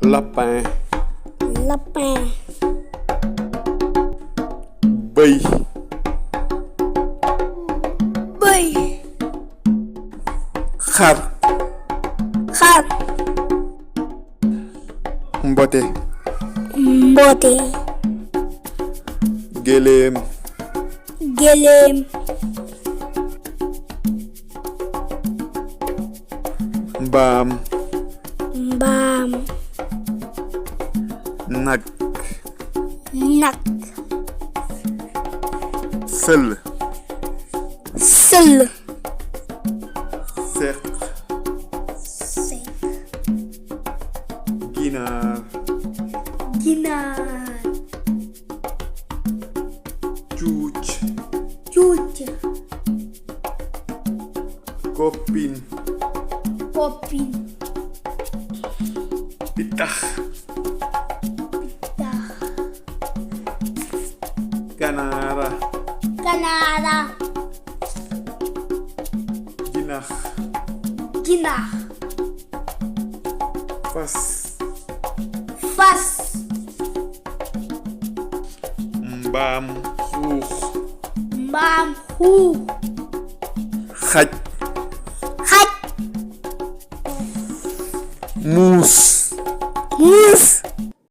lapin, lapin, bëy, bëy, xar, xar, mbote, mbote, gëléem, gëléem, mbaam, mbaam, nag, nag, sël, sël, seq, sek, ginaar, ginaar, cuuc, cuuc, koppin, poppin, pitax, tax, ganaara, kanaara, jinax, ginaar, fas, fas, mbaam xuux, mbaam xuux, xaj, xaj, muus, muus,